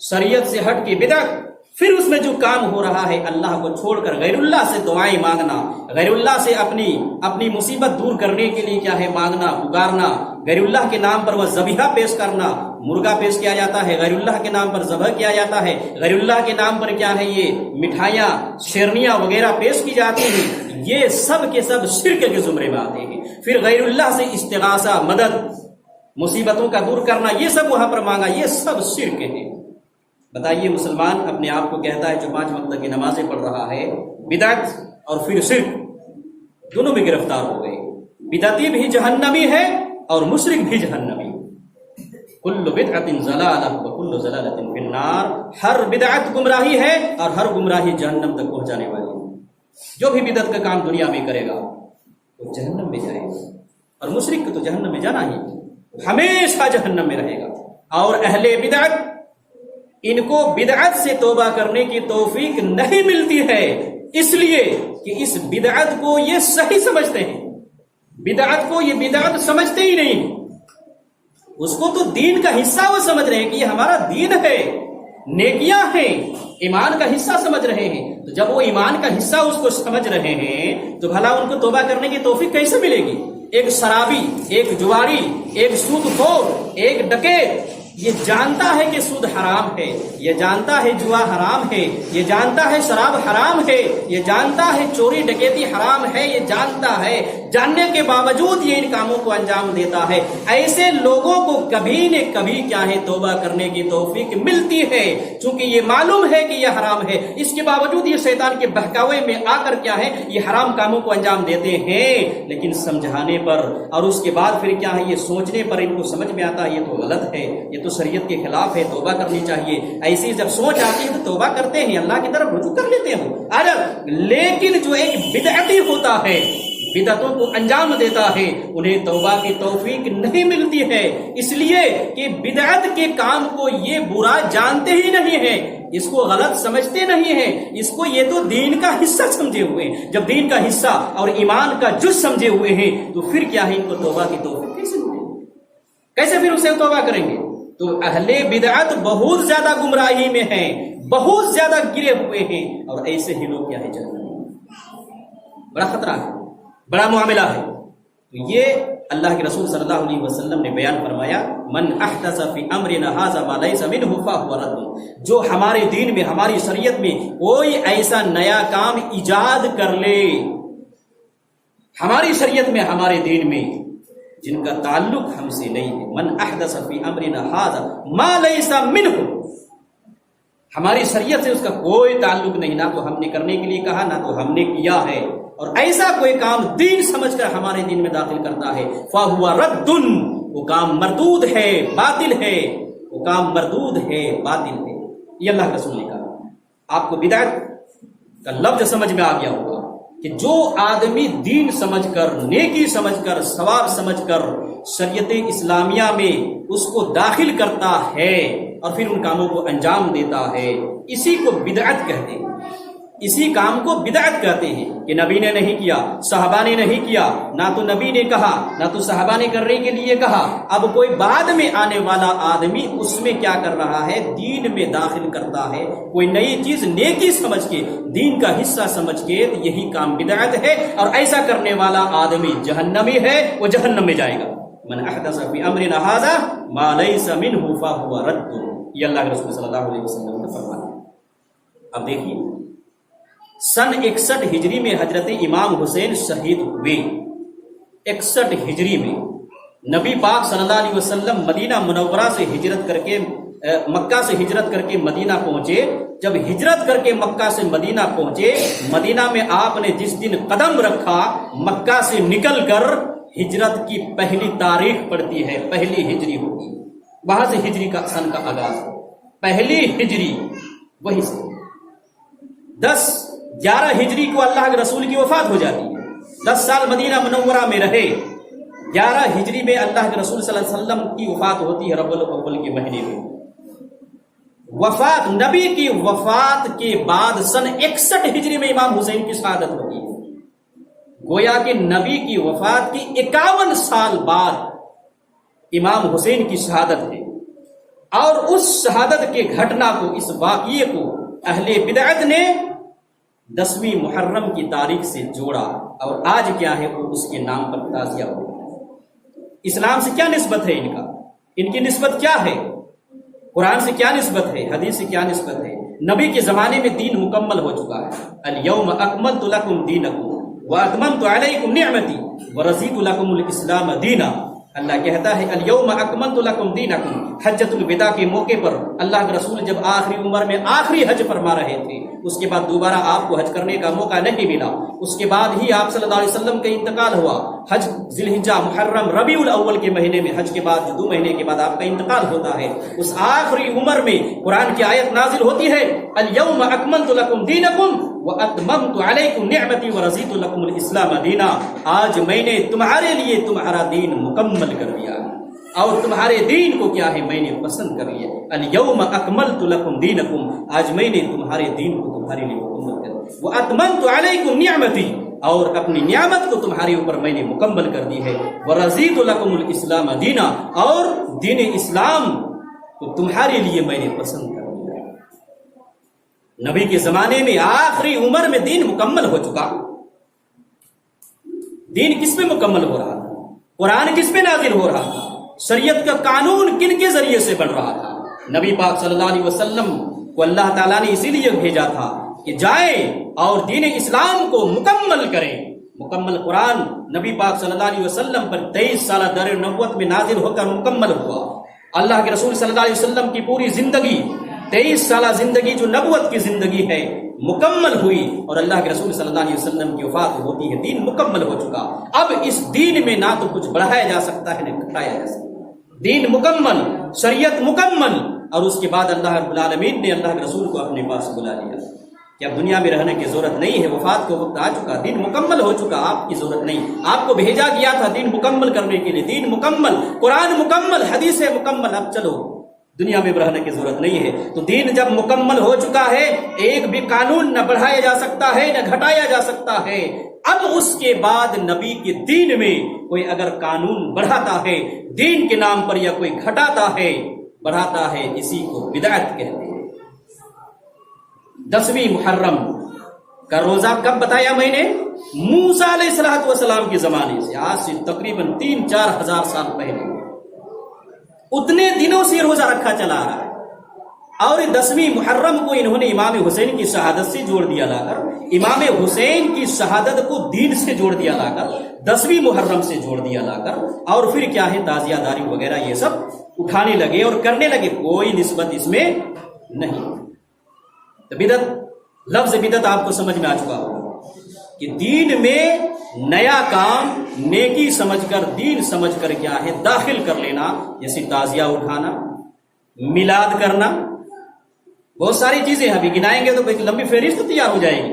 شریعت سے ہٹ کے بدعت. پھر اس میں جو کام ہو رہا ہے اللہ کو چھوڑ کر غیر اللہ سے دعائیں مانگنا، غیر اللہ سے اپنی مصیبت دور کرنے کے لیے کیا ہے مانگنا، پکارنا. غیر اللہ کے نام پر وہ ذبیحہ پیش کرنا، مرغا پیش کیا جاتا ہے، غیر اللہ کے نام پر ذبح کیا جاتا ہے، غیر اللہ کے نام پر کیا ہے یہ مٹھائیاں شیرنیاں وغیرہ پیش کی جاتی ہیں. یہ سب کے سب شرک کے زمرے میں آتے ہیں. پھر غیر اللہ سے استغاثہ، مدد، مصیبتوں کا دور کرنا، یہ سب وہاں پر مانگا، یہ سب شرک ہے. بتائیے مسلمان اپنے آپ کو کہتا ہے جو 5 وقت کی نمازیں پڑھ رہا ہے، بدعت اور پھر شرک دونوں میں گرفتار ہو گئے. بدعتی بھی جہنمی ہے اور مشرک بھی جہنمی. کل بدعت ضلالہ وکل ضلالۃ فی النار. ہر بدعت گمراہی ہے اور ہر گمراہی جہنم تک پہنچانے والی ہے. جو بھی بدعت کا کام دنیا میں کرے گا وہ جہنم میں جائے گا، اور مشرک کو تو جہنم میں جانا ہی، ہمیشہ جہنم میں رہے گا. اور اہل بدعت، ان کو بدعت سے توبہ کرنے کی توفیق نہیں ملتی ہے، اس لیے کہ اس بدعت کو یہ صحیح سمجھتے ہیں. بدعت کو یہ بدعت سمجھتے ہی نہیں، اس کو تو دین کا حصہ وہ سمجھ رہے ہیں کہ یہ ہمارا دین ہے، نیکیاں ہیں، ایمان کا حصہ سمجھ رہے ہیں. تو جب وہ ایمان کا حصہ اس کو سمجھ رہے ہیں تو بھلا ان کو توبہ کرنے کی توفیق کیسے ملے گی؟ ایک شرابی، ایک جواری، ایک سود خور، ایک ڈکیت یہ جانتا ہے کہ سود حرام ہے، یہ جانتا ہے جوا حرام ہے، یہ جانتا ہے شراب حرام ہے، یہ جانتا ہے چوری ڈکیتی حرام ہے، یہ جانتا ہے، جاننے کے باوجود یہ ان کاموں کو انجام دیتا ہے. ایسے لوگوں کو کبھی نہ کبھی کیا ہے توبہ کرنے کی توفیق ملتی ہے، چونکہ یہ معلوم ہے کہ یہ حرام ہے. اس کے باوجود یہ شیطان کے بہکاوے میں آ کر کیا ہے یہ حرام کاموں کو انجام دیتے ہیں. لیکن سمجھانے پر اور اس کے بعد پھر کیا ہے یہ سوچنے پر ان کو سمجھ میں آتا ہے یہ تو غلط ہے، یہ تو شریعت کے خلاف ہے، توبہ کرنی چاہیے. ایسی جب سوچ آتی ہے تو توبہ کرتے ہیں، اللہ کی طرف رجوع کر لیتے ہیں. لیکن جو ایک بدعتی ہوتا ہے، بدعتوں کو انجام دیتا ہے، انہیں توبہ کی توفیق نہیں ملتی ہے، اس لیے کہ بدعت کے کام کو یہ برا جانتے ہی نہیں ہیں، اس کو غلط سمجھتے نہیں ہیں، اس کو یہ تو دین کا حصہ سمجھے ہوئے ہیں. جب دین کا حصہ اور ایمان کا جز سمجھے ہوئے ہیں تو پھر کیا ہے ان کو توبہ کی توفیق کیسے ملے گی؟ کیسے پھر اسے توبہ کریں گے؟ تو اہل بدعت بہت زیادہ گمراہی میں ہیں، بہت زیادہ گرے ہوئے ہیں، اور ایسے ہی لوگ کیا ہے جہنم. بڑا خطرہ ہے، بڑا معاملہ ہے. تو یہ اللہ کے رسول صلی اللہ علیہ وسلم نے بیان فرمایا، من احدث فی امرنا ھذا ما لیس منہ فہو رد. جو ہمارے دین میں، ہماری شریعت میں کوئی ایسا نیا کام ایجاد کر لے، ہماری شریعت میں، ہمارے دین میں، جن کا تعلق ہم سے نہیں ہے، من احدث فی امرنا ھذا ما لیس منہ، ہماری شریعت سے اس کا کوئی تعلق نہیں، نہ تو ہم نے کرنے کے لیے کہا، نہ تو ہم نے کیا ہے، اور ایسا کوئی کام دین سمجھ کر ہمارے دین میں داخل کرتا ہے، فہو رد، وہ کام مردود ہے، باطل ہے، وہ کام مردود ہے، باطل ہے. یہ اللہ کے رسول نے کہا. آپ کو بدعت کا لفظ سمجھ میں آ گیا ہوگا کہ جو آدمی دین سمجھ کر، نیکی سمجھ کر، ثواب سمجھ کر شریعت اسلامیہ میں اس کو داخل کرتا ہے اور پھر ان کاموں کو انجام دیتا ہے، اسی کو بدعت کہتے ہیں۔ اسی کام کو بدعت کہتے ہیں کہ نبی نے نہیں کیا، صحابہ نے نہیں کیا، نہ تو نبی نے کہا نہ تو صحابہ نے کرنے کے لیے کہا، اب کوئی بعد میں آنے والا آدمی اس میں کیا کر رہا ہے، دین میں داخل کرتا ہے کوئی نئی چیز نیکی سمجھ کے، دین کا حصہ سمجھ کے، تو یہی کام بدعت ہے، اور ایسا کرنے والا آدمی جہنمی ہے، وہ جہنم میں جائے گا۔ من احدث فی امرنا ھذا ما لیس منہ فہو رد، یہ اللہ کے رسول صلی اللہ علیہ وسلم نے فرمایا۔ اب دیکھیے سن 61 ہجری میں حضرت امام حسین شہید ہوئے۔ 61 ہجری میں نبی پاک صلی اللہ علیہ وسلم مدینہ منورہ سے ہجرت کر کے، مکہ سے ہجرت کر کے مدینہ پہنچے۔ جب ہجرت کر کے مکہ سے مدینہ پہنچے، مدینہ میں آپ نے جس دن قدم رکھا، مکہ سے نکل کر ہجرت کی پہلی تاریخ پڑتی ہے، پہلی ہجری ہوگی، وہاں سے ہجری کا سن کا آغاز، پہلی ہجری وہی سے۔ 11 ہجری کو اللہ کے رسول کی وفات ہو جاتی ہے۔ 10 سال مدینہ منورہ میں رہے، 11 ہجری میں اللہ کے رسول صلی اللہ علیہ وسلم کی وفات ہوتی ہے، ربیع الاول کے مہینے میں۔ وفات، نبی کی وفات کے بعد سن 61 ہجری میں امام حسین کی شہادت ہوتی ہے۔ گویا کہ نبی کی وفات کی 51 سال بعد امام حسین کی شہادت ہے، اور اس شہادت کے گھٹنا کو، اس واقعے کو اہل بدعت نے 10ویں محرم کی تاریخ سے جوڑا، اور آج کیا ہے، وہ اس کے نام پر تعزیہ ہو رہا ہے۔ اسلام سے کیا نسبت ہے ان کی نسبت کیا ہے؟ قرآن سے کیا نسبت ہے؟ حدیث سے کیا نسبت ہے؟ نبی کے زمانے میں دین مکمل ہو چکا ہے۔ الیوم اکملت لکم دینکم واتممت علیکم نعمتی ورضیت لکم الاسلام دینا۔ اللہ کہتا ہے الیوم اکملت لکم دینکم۔ حجۃ الوداع کے موقع پر اللہ کے رسول جب آخری عمر میں آخری حج فرما رہے تھے، اس کے بعد دوبارہ آپ کو حج کرنے کا موقع نہیں ملا، اس کے بعد ہی آپ صلی اللہ علیہ وسلم کا انتقال ہوا۔ حج ذی الحجہ، محرم، ربیع الاول کے مہینے میں، حج کے بعد 2 مہینے کے بعد آپ کا انتقال ہوتا ہے۔ اس آخری عمر میں قرآن کی آیت نازل ہوتی ہے الیوم اکملت لکم دینکم واتممت علیکم نعمتی ورضیت لکم الاسلام دینا۔ آج میں نے تمہارے لیے تمہارا دین مکمل کر دیا ہے، اور تمہارے دین کو کیا ہے، میں نے پسند کر لیا۔ الیوم اکملت لکم دینکم، آج میں نے تمہارے دین کو تمہارے لیے مکمل کر دیا۔ واتممت علیکم نعمتی، اور اپنی نعمت کو تمہارے اوپر میں نے مکمل کر دی ہے۔ ورضیت لکم الاسلام دینا، اور دین اسلام کو تمہارے لیے میں نے پسند کر دیا ہے۔ نبی کے زمانے میں آخری عمر میں دین مکمل ہو چکا۔ دین کس میں مکمل ہو رہا تھا؟ قرآن کس میں نازل ہو رہا تھا؟ شریعت کا قانون کن کے ذریعے سے بن رہا تھا؟ نبی پاک صلی اللہ علیہ وسلم کو اللہ تعالیٰ نے اسی لیے بھیجا تھا کہ جائیں اور دین اسلام کو مکمل کریں۔ مکمل قرآن نبی پاک صلی اللہ علیہ وسلم پر 23 سالہ دور نبوت میں نازل ہو کر مکمل ہوا۔ اللہ کے رسول صلی اللہ علیہ وسلم کی پوری زندگی، 23 سالہ زندگی جو نبوت کی زندگی ہے، مکمل ہوئی، اور اللہ کے رسول صلی اللہ علیہ وسلم کی وفات ہوتی ہے، دین مکمل ہو چکا۔ اب اس دین میں نہ تو کچھ بڑھایا جا سکتا ہے نہ گھٹایا جا سکتا ہے۔ دین مکمل، شریعت مکمل، اور اس کے بعد اللہ رب العالمین نے اللہ کے رسول کو اپنے پاس بلا لیا کہ اب دنیا میں رہنے کی ضرورت نہیں ہے، وفات کو وقت آ چکا، دین مکمل ہو چکا، آپ کی ضرورت نہیں۔ آپ کو بھیجا گیا تھا دین مکمل کرنے کے لیے، دین مکمل، قرآن مکمل، حدیث مکمل، اب چلو دنیا میں رہنے کی ضرورت نہیں ہے۔ تو دین جب مکمل ہو چکا ہے، ایک بھی قانون نہ بڑھایا جا سکتا ہے نہ گھٹایا جا سکتا ہے۔ اب اس کے بعد نبی کے دین میں کوئی اگر قانون بڑھاتا ہے دین کے نام پر، یا کوئی گھٹاتا ہے، بڑھاتا ہے، اسی کو بدعت کہتے ہیں۔ 10ویں محرم کا روزہ کب بتایا میں نے؟ موسیٰ علیہ السلام کے زمانے سے، آج سے تقریباً 3-4 ہزار سال پہلے، اتنے دنوں سے روزہ رکھا چلا رہا ہے۔ اور 10ویں محرم کو انہوں نے امام حسین کی شہادت سے جوڑ دیا لا کر، امام حسین کی شہادت کو دین سے جوڑ دیا لا کر، 10ویں محرم سے جوڑ دیا لا کر، اور پھر کیا ہے، تعزیہ داری وغیرہ یہ سب اٹھانے لگے اور کرنے لگے، کوئی نسبت اس میں نہیں۔ تو بدعت، لفظ بدعت آپ کو سمجھ میں آ چکا ہوگا کہ دین میں نیا کام نیکی سمجھ کر، دین سمجھ کر کیا ہے، داخل کر لینا، جیسے تعزیہ اٹھانا، میلاد کرنا، بہت ساری چیزیں ابھی گنائیں گے تو ایک لمبی فہرست تیار ہو جائے گی۔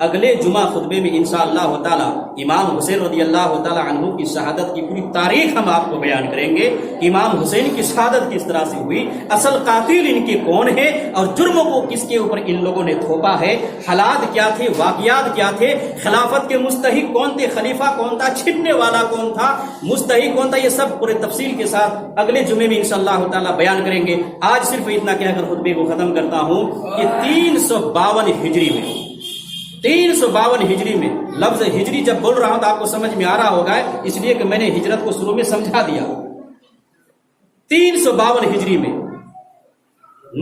اگلے جمعہ خطبے میں انشاءاللہ تعالی امام حسین رضی اللہ تعالی عنہ کی شہادت کی پوری تاریخ ہم آپ کو بیان کریں گے. امام حسین کی شہادت کس طرح سے ہوئی, اصل قاتل ان کے کون ہے, اور جرموں کو کس کے اوپر ان لوگوں نے تھوپا ہے, حالات کیا تھے, واقعات کیا تھے, خلافت کے مستحق کون تھے, خلیفہ کون تھا, چھننے والا کون تھا, مستحق کون تھا, یہ سب پورے تفصیل کے ساتھ اگلے جمعے میں انشاءاللہ تعالی بیان کریں گے. آج صرف اتنا کہہ کر خطبے کو ختم کرتا ہوں کہ 352 ہجری میں 352 ہجری میں, لفظ ہجری جب بول رہا ہوں تو آپ کو سمجھ میں آ رہا ہوگا, اس لیے کہ میں نے ہجرت کو شروع میں سمجھا دیا. 352 ہجری میں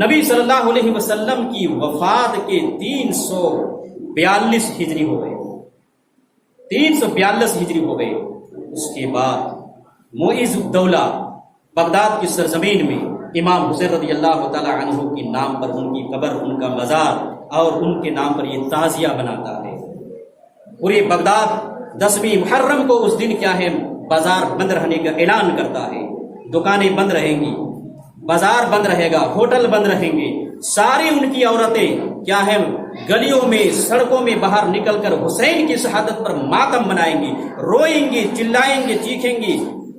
نبی صلی اللہ علیہ وسلم کی وفات کے 342 ہجری ہو گئے, 342 ہجری ہو گئے. اس کے بعد معز الدولہ بغداد کی سرزمین میں امام حسین رضی اللہ تعالی عنہ کے نام پر ان کی قبر, ان کا مزار اور ان کے نام پر یہ تعزیہ بناتا ہے. پورے بغداد 10ویں محرم کو اس دن کیا ہے, بازار بند رہنے کا اعلان کرتا ہے. دکانیں بند رہیں گی, بازار بند رہے گا, ہوٹل بند رہیں گے. ساری ان کی عورتیں کیا ہے, گلیوں میں سڑکوں میں باہر نکل کر حسین کی شہادت پر ماتم منائیں گی, روئیں گی, چلائیں گی, چیخیں گی,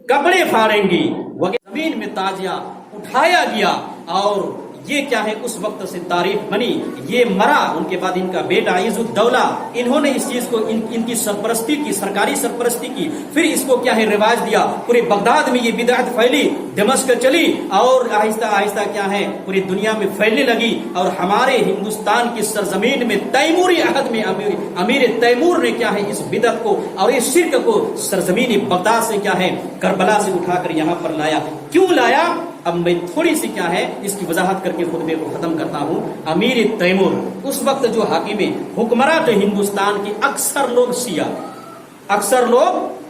کپڑے پھاڑیں گی. وہ زمین میں تعزیہ اٹھایا گیا اور یہ کیا ہے اس وقت سے تعریف بنی. یہ مرا, ان کے بعد ان کا بیٹا عز الدولہ, انہوں نے اس چیز کو ان کی سرپرستی کی, سرکاری سرپرستی کی. پھر اس کو کیا ہے رواج دیا. پورے بغداد میں یہ بدعت پھیلی, دمشق چلی اور آہستہ آہستہ کیا ہے پوری دنیا میں پھیلنے لگی. اور ہمارے ہندوستان کی سرزمین میں تیموری عہد میں امیر تیمور نے کیا ہے اس بدعت کو اور اس شرک کو سرزمین بغداد سے کیا ہے کربلا سے اٹھا کر یہاں پر لایا. کیوں لایا, اب میں تھوڑی سی کیا ہے اس کی وضاحت کر کے خطبے کو ختم کرتا ہوں. امیر تیمور اس وقت جو حاکم حکمراں تھے ہندوستان کے, اکثر لوگ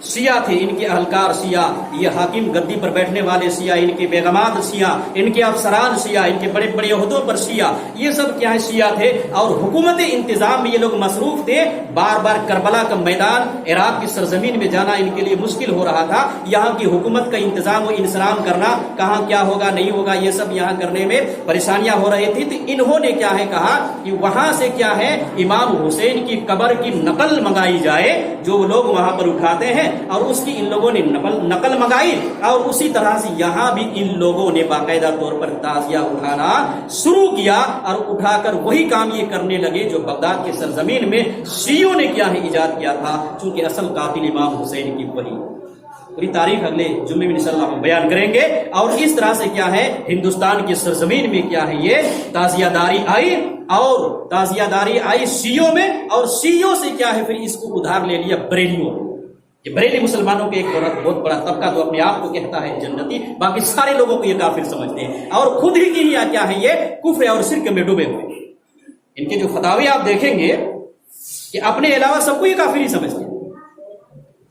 شیعہ تھے. ان کے اہلکار شیعہ, یہ حاکم گدی پر بیٹھنے والے شیعہ, ان کے بیگمات شیعہ, ان کے افسران شیعہ, ان کے بڑے بڑے عہدوں پر شیعہ, یہ سب کیا ہے شیعہ تھے. اور حکومت انتظام میں یہ لوگ مصروف تھے. بار بار کربلا کا میدان, عراق کی سرزمین میں جانا ان کے لیے مشکل ہو رہا تھا. یہاں کی حکومت کا انتظام و انسلام کرنا, کہاں کیا ہوگا نہیں ہوگا, یہ سب یہاں کرنے میں پریشانیاں ہو رہی تھی. تو انہوں نے کیا ہے کہا کہ وہاں سے کیا ہے امام حسین کی قبر کی نقل منگائی جائے, جو لوگ وہاں پر اٹھاتے ہیں, اور اس کی ان لوگوں نے نقل منگائی. اور اسی طرح سے یہاں بھی ان لوگوں نے باقاعدہ طور پر تعزیہ اٹھانا شروع کیا, اور اٹھا کر وہی کام یہ کرنے لگے جو بغداد کی سرزمین میں شیعوں نے کیا ہے ایجاد کیا تھا. چونکہ اصل قاتل امام حسین کی وہی پوری تاریخ اگلے جمعے میں انشاءاللہ ہم بیان کریں گے. اور اس طرح سے کیا ہے ہندوستان کی سرزمین میں کیا ہے یہ تعزیہ داری آئی, اور تعزیہ داری آئی شیعوں میں, اور شیعوں سے کیا ہے پھر اس کو ادھار لے لیا بریلیوں. یہ بریلی مسلمانوں کے ایک بہت بڑا طبقہ تو اپنے آپ کو کہتا ہے جنتی, باقی سارے لوگوں کو یہ کافر سمجھتے ہیں, اور خود ہی کی کیا ہے یہ کفر اور شرک میں ڈوبے ہوئے. ان کے جو فتاوی آپ دیکھیں گے کہ اپنے علاوہ سب کو یہ کافر ہی سمجھتے ہیں.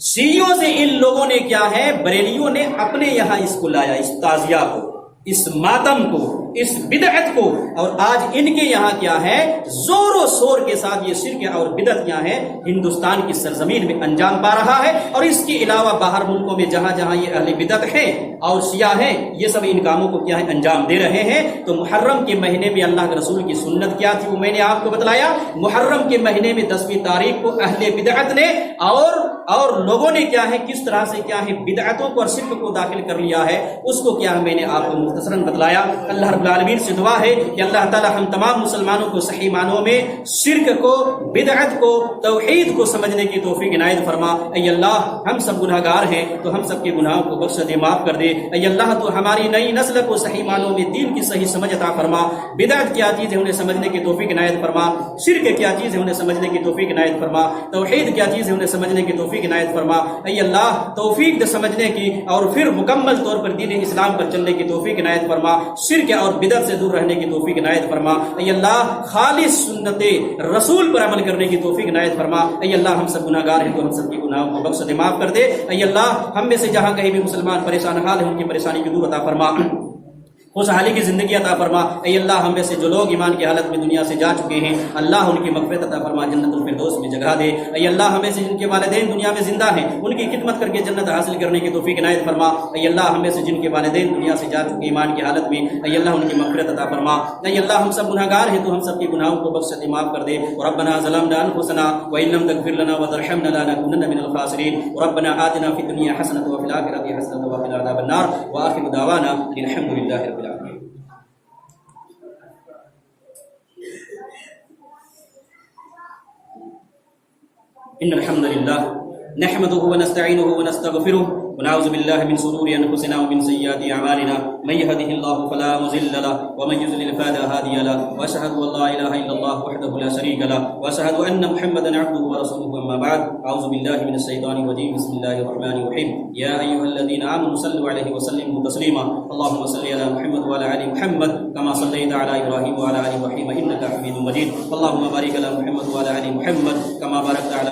شیعوں سے ان لوگوں نے کیا ہے بریلیوں نے اپنے یہاں اس کو لایا, اس تعزیہ کو, اس ماتم کو, اس بدعت کو. اور آج ان کے یہاں کیا ہے زور و شور کے ساتھ یہ شرک اور بدعت کیا ہے ہندوستان کی سرزمین میں انجام پا رہا ہے. اور اس کے علاوہ باہر ملکوں میں جہاں جہاں یہ اہل بدعت ہیں اور شیعہ ہیں, یہ سب ان کاموں کو کیا ہے انجام دے رہے ہیں. تو محرم کے مہینے میں اللہ کے رسول کی سنت کیا تھی وہ میں نے آپ کو بتلایا. محرم کے مہینے میں 10ویں تاریخ کو اہل بدعت نے اور لوگوں نے کیا ہے کس طرح سے کیا ہے بدعتوں کو اور شرک کو داخل کر لیا ہے, اس کو کیا ہے میں نے آپ کو مختصراً بتلایا. اللہ رب العالمین سے دعا ہے کہ اللہ تعالی ہم تمام مسلمانوں کو صحیح معنوں میں شرک کو, بدعت کو, توحید کو سمجھنے کی توفیق عنایت فرما. اے اللہ ہم سب گناہگار ہیں تو ہم سب کے گناہوں کو بخش دے, معاف کر دے. اے اللہ تو ہماری نئی نسل کو صحیح معنوں میں دین کی صحیح سمجھ عطا فرما. بدعت کیا چیز ہے انہیں سمجھنے کی توفیق عنایت فرما, شرک کیا چیز ہے انہیں سمجھنے کی توفیق عنایت فرما, توحید کیا چیز ہے انہیں سمجھنے کی توفیق عنایت فرما. اے اللہ توفیق دے سمجھنے کی اور پھر مکمل طور پر دین اسلام پر چلنے کی توفیق عنایت فرما. شرک اور بدعت سے دور رہنے کی توفیق عنایت فرما. اے اللہ خالص سنت رسول پر عمل کرنے کی توفیق عنایت فرما. اے اللہ ہم سب گناہگار ہیں تو ہم سب کے گناہوں کو بخش دے, معاف کر دے. اے اللہ ہم میں سے جہاں کہیں بھی مسلمان پریشان حال ہیں ان کی پریشانی کی دور عطا فرما. خوشحالی کی زندگی عطا فرما۔ اے اللہ ہم میں سے جو لوگ ایمان کی حالت میں دنیا سے جا چکے ہیں اللہ ان کی مغفرت عطا فرما، جنت الفردوس میں جگہ دے۔ اے اللہ ہمیں سے جن کے والدین دنیا میں زندہ ہیں ان کی خدمت کر کے جنت حاصل کرنے کی توفیق عنایت فرما۔ اے اللہ ہمیں سے جن کے والدین دنیا سے جا چکے ایمان کی حالت میں اے اللہ ان کی مغفرت عطا فرما۔ اے اللہ ہم سب گناہ گار ہیں، تو ہم سب کے گناہوں کو بخش دے، معاف کر دے۔ ربنا ظلمنا انفسنا وان لم تغفر لنا وترحمنا لنكونن من الخاسرين ربنا آتنا في الدنيا حسنة وفي الآخرة حسنة وقنا عذاب النار وآخر دعوانا الحمد لله رب العالمين۔ إن الحمد لله نحمده ونستعينه ونستغفره ونعوذ بالله من شرور أنفسنا ومن سيئات أعمالنا من يهده الله فلا مضل له ومن يضلل فلا هادي له وأشهد أن لا إله إلا الله وحده لا شريك له وأشهد أن محمدا عبده ورسوله أما بعد أعوذ بالله من الشيطان الرجيم بسم الله الرحمن الرحيم يا أيها الذين آمنوا صلوا عليه وسلموا تسليما اللهم صل على محمد وعلى آل محمد كما صليت على إبراهيم وعلى آل إبراهيم إنك حميد مجيد اللهم بارك على محمد وعلى آل محمد كما باركت على